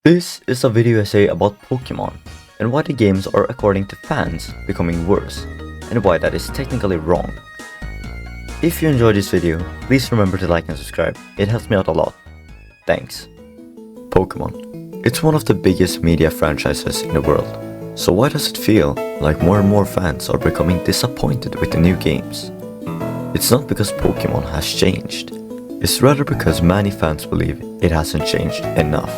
This is a video essay about Pokémon and why the games are, according to fans, becoming worse, and why that is technically wrong. If you enjoyed this video, please remember to like and subscribe, it helps me out a lot. Thanks. Pokémon. It's one of the biggest media franchises in the world, so why does it feel like more and more fans are becoming disappointed with the new games? It's not because Pokémon has changed, it's rather because many fans believe it hasn't changed enough.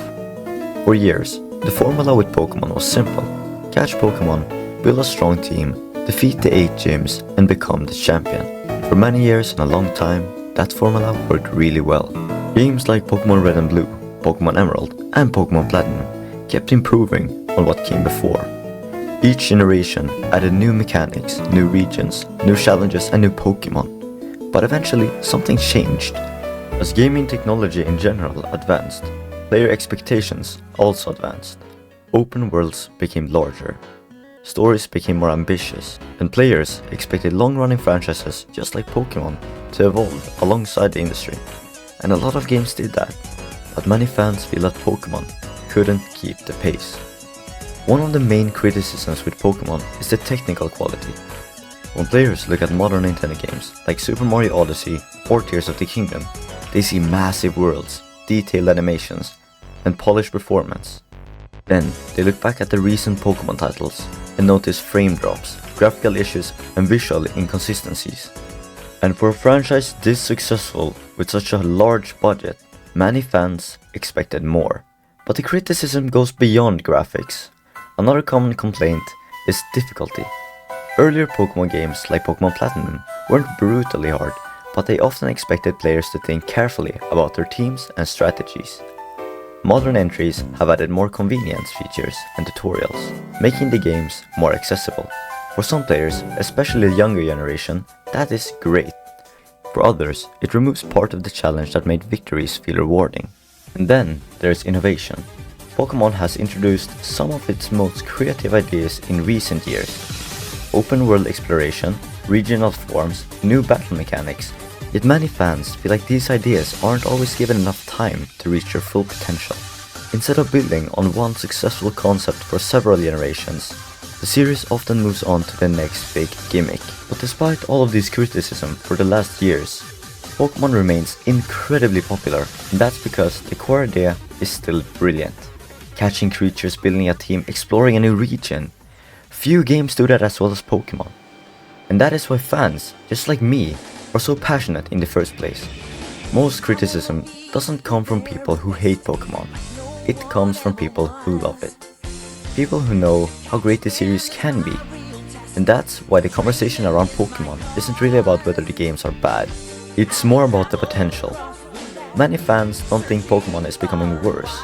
For years, the formula with Pokémon was simple: catch Pokémon, build a strong team, defeat the 8 gyms, and become the champion. For many years and a long time, that formula worked really well. Games like Pokémon Red and Blue, Pokémon Emerald, and Pokémon Platinum kept improving on what came before. Each generation added new mechanics, new regions, new challenges, and new Pokémon. But eventually, something changed. As gaming technology in general advanced, player expectations also advanced. Open worlds became larger, stories became more ambitious, and players expected long-running franchises just like Pokémon to evolve alongside the industry. And a lot of games did that, but many fans feel that Pokémon couldn't keep the pace. One of the main criticisms with Pokémon is the technical quality. When players look at modern Nintendo games like Super Mario Odyssey or Tears of the Kingdom, they see massive worlds, detailed animations, and polished performance. Then they look back at the recent Pokémon titles and notice frame drops, graphical issues, and visual inconsistencies. And for a franchise this successful with such a large budget, many fans expected more. But the criticism goes beyond graphics. Another common complaint is difficulty. Earlier Pokémon games like Pokémon Platinum weren't brutally hard, but they often expected players to think carefully about their teams and strategies. Modern entries have added more convenience features and tutorials, making the games more accessible. For some players, especially the younger generation, that is great. For others, it removes part of the challenge that made victories feel rewarding. And then there's innovation. Pokémon has introduced some of its most creative ideas in recent years. Open world exploration, regional forms, new battle mechanics. Yet many fans feel like these ideas aren't always given enough time to reach their full potential. Instead of building on one successful concept for several generations, the series often moves on to the next big gimmick. But despite all of this criticism for the last years, Pokémon remains incredibly popular, and that's because the core idea is still brilliant. Catching creatures, building a team, exploring a new region. Few games do that as well as Pokémon. And that is why fans, just like me, are so passionate in the first place. Most criticism doesn't come from people who hate Pokémon. It comes from people who love it. People who know how great the series can be. And that's why the conversation around Pokémon isn't really about whether the games are bad. It's more about the potential. Many fans don't think Pokémon is becoming worse.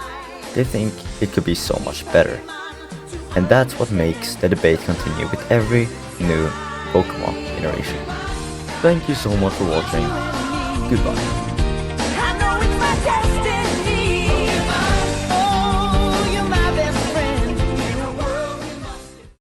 They think it could be so much better. And that's what makes the debate continue with every new Pokémon generation. Thank you so much for watching. Goodbye.